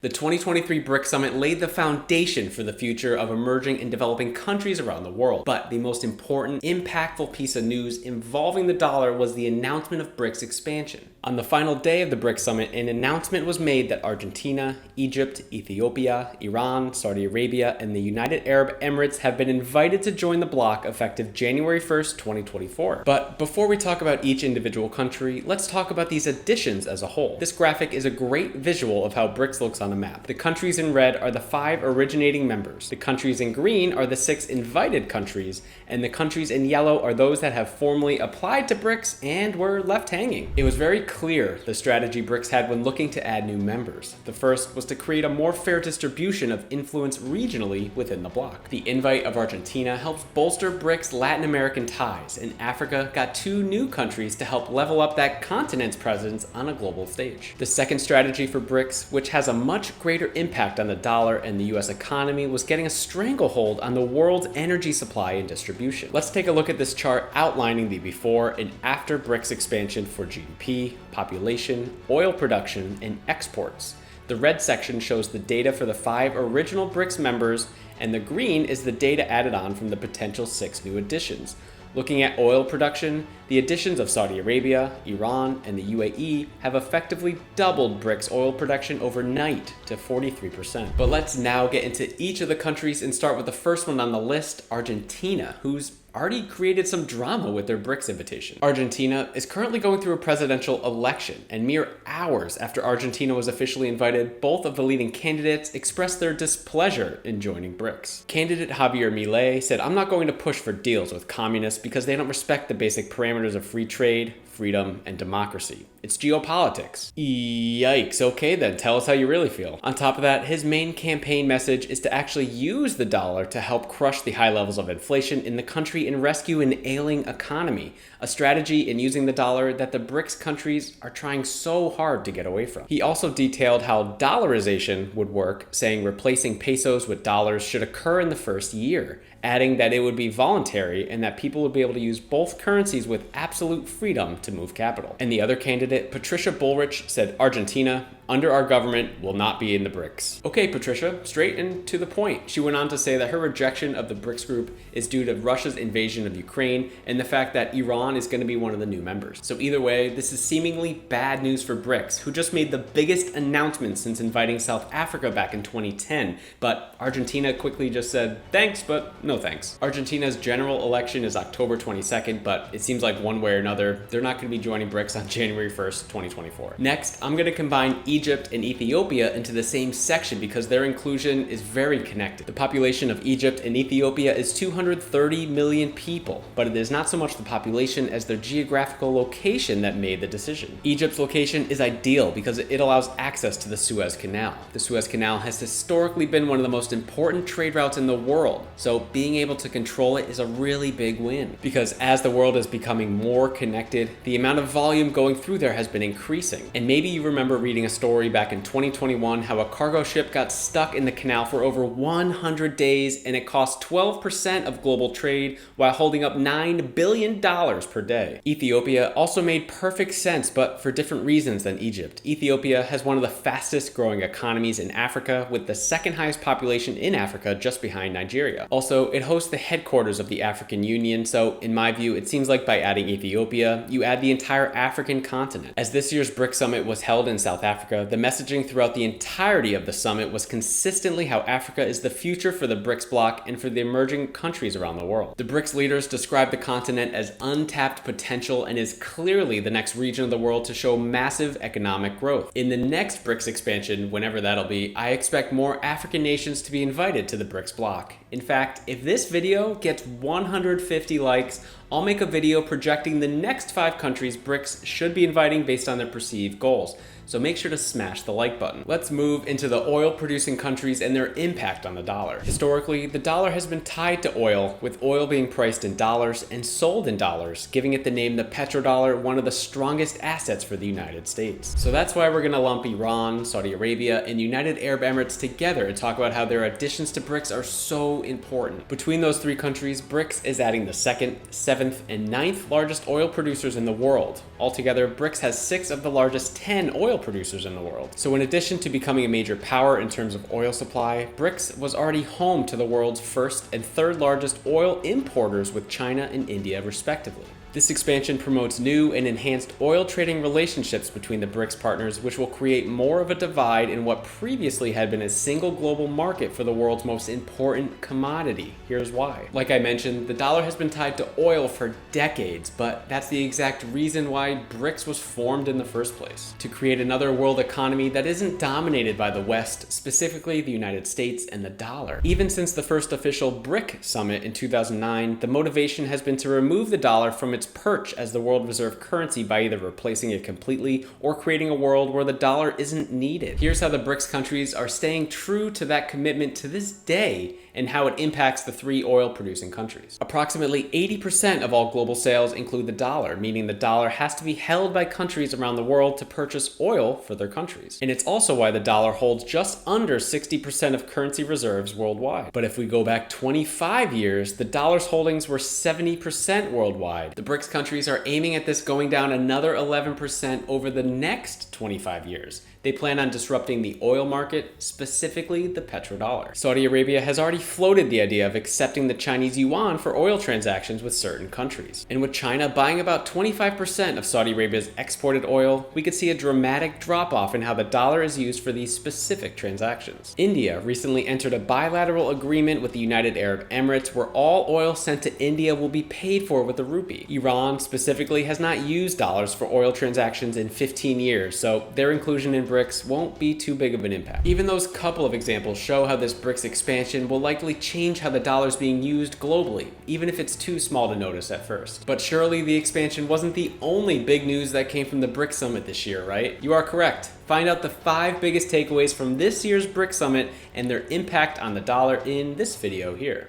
The 2023 BRICS Summit laid the foundation for the future of emerging and developing countries around the world. But the most important, impactful piece of news involving the dollar was the announcement of BRICS expansion. On the final day of the BRICS Summit, an announcement was made that Argentina, Egypt, Ethiopia, Iran, Saudi Arabia, and the United Arab Emirates have been invited to join the bloc effective January 1st, 2024. But before we talk about each individual country, let's talk about these additions as a whole. This graphic is a great visual of how BRICS looks on a map. The countries in red are the 5 originating members. The countries in green are the 6 invited countries, and the countries in yellow are those that have formally applied to BRICS and were left hanging. It was very clear the strategy BRICS had when looking to add new members. The first was to create a more fair distribution of influence regionally within the bloc. The invite of Argentina helps bolster BRICS Latin American ties, and Africa got 2 new countries to help level up that continent's presence on a global stage. The second strategy for BRICS, which has a much greater impact on the dollar and the US economy, was getting a stranglehold on the world's energy supply and distribution. Let's take a look at this chart outlining the before and after BRICS expansion for GDP, population, oil production, and exports. The red section shows the data for the 5 original BRICS members, and the green is the data added on from the potential 6 new additions. Looking at oil production, the additions of Saudi Arabia, Iran, and the U.A.E. have effectively doubled BRICS oil production overnight to 43%. But let's now get into each of the countries and start with the first one on the list, Argentina, who's already created some drama with their BRICS invitation. Argentina is currently going through a presidential election, and mere hours after Argentina was officially invited, both of the leading candidates expressed their displeasure in joining BRICS. Candidate Javier Milei said, "I'm not going to push for deals with communists because they don't respect the basic parameters of free trade, freedom, and democracy. It's geopolitics." Yikes, okay then, tell us how you really feel. On top of that, his main campaign message is to actually use the dollar to help crush the high levels of inflation in the country and rescue an ailing economy, a strategy in using the dollar that the BRICS countries are trying so hard to get away from. He also detailed how dollarization would work, saying replacing pesos with dollars should occur in the first year, adding that it would be voluntary and that people would be able to use both currencies with absolute freedom to move capital. And the other candidate, Patricia Bullrich, said Argentina, under our government, will not be in the BRICS. Okay, Patricia, straight and to the point. She went on to say that her rejection of the BRICS group is due to Russia's invasion of Ukraine and the fact that Iran is going to be one of the new members. So either way, this is seemingly bad news for BRICS, who just made the biggest announcement since inviting South Africa back in 2010. But Argentina quickly just said, thanks, but no thanks. Argentina's general election is October 22nd, but it seems like one way or another, they're not going to be joining BRICS on January 1st, 2024. Next, I'm going to combine Egypt and Ethiopia into the same section because their inclusion is very connected. The population of Egypt and Ethiopia is 230 million people, but it is not so much the population as their geographical location that made the decision. Egypt's location is ideal because it allows access to the Suez Canal. The Suez Canal has historically been one of the most important trade routes in the world, so being able to control it is a really big win. Because as the world is becoming more connected, the amount of volume going through there has been increasing. And maybe you remember reading a story back in 2021 how a cargo ship got stuck in the canal for over 100 days and it cost 12% of global trade while holding up $9 billion per day. Ethiopia also made perfect sense, but for different reasons than Egypt. Ethiopia has one of the fastest growing economies in Africa, with the second highest population in Africa just behind Nigeria. Also, it hosts the headquarters of the African Union, so in my view, it seems like by adding Ethiopia, you add the entire African continent. As this year's BRICS Summit was held in South Africa, the messaging throughout the entirety of the summit was consistently how Africa is the future for the BRICS bloc and for the emerging countries around the world. The BRICS leaders described the continent as untapped potential and is clearly the next region of the world to show massive economic growth. In the next BRICS expansion, whenever that'll be, I expect more African nations to be invited to the BRICS bloc. In fact, if this video gets 150 likes, I'll make a video projecting the next 5 countries BRICS should be inviting based on their perceived goals. So make sure to smash the like button. Let's move into the oil-producing countries and their impact on the dollar. Historically, the dollar has been tied to oil, with oil being priced in dollars and sold in dollars, giving it the name the petrodollar, one of the strongest assets for the United States. So that's why we're gonna lump Iran, Saudi Arabia, and United Arab Emirates together and talk about how their additions to BRICS are so important. Between those 3 countries, BRICS is adding the 2nd, 7th, and 9th largest oil producers in the world. Altogether, BRICS has 6 of the largest 10 oil producers in the world. So in addition to becoming a major power in terms of oil supply, BRICS was already home to the world's first and third largest oil importers with China and India respectively. This expansion promotes new and enhanced oil trading relationships between the BRICS partners, which will create more of a divide in what previously had been a single global market for the world's most important commodity. Here's why. Like I mentioned, the dollar has been tied to oil for decades, but that's the exact reason why BRICS was formed in the first place. To create another world economy that isn't dominated by the West, specifically the United States and the dollar. Even since the first official BRICS Summit in 2009, the motivation has been to remove the dollar from its perch as the world reserve currency by either replacing it completely or creating a world where the dollar isn't needed. Here's how the BRICS countries are staying true to that commitment to this day and how it impacts the three oil-producing countries. Approximately 80% of all global sales include the dollar, meaning the dollar has to be held by countries around the world to purchase oil for their countries. And it's also why the dollar holds just under 60% of currency reserves worldwide. But if we go back 25 years, the dollar's holdings were 70% worldwide. The BRICS countries are aiming at this going down another 11% over the next 25 years. They plan on disrupting the oil market, specifically the petrodollar. Saudi Arabia has already floated the idea of accepting the Chinese yuan for oil transactions with certain countries. And with China buying about 25% of Saudi Arabia's exported oil, we could see a dramatic drop-off in how the dollar is used for these specific transactions. India recently entered a bilateral agreement with the United Arab Emirates where all oil sent to India will be paid for with the rupee. Iran specifically has not used dollars for oil transactions in 15 years, so their inclusion in BRICS won't be too big of an impact. Even those couple of examples show how this BRICS expansion will likely change how the dollar is being used globally, even if it's too small to notice at first. But surely the expansion wasn't the only big news that came from the BRICS Summit this year, right? You are correct. Find out the 5 biggest takeaways from this year's BRICS Summit and their impact on the dollar in this video here.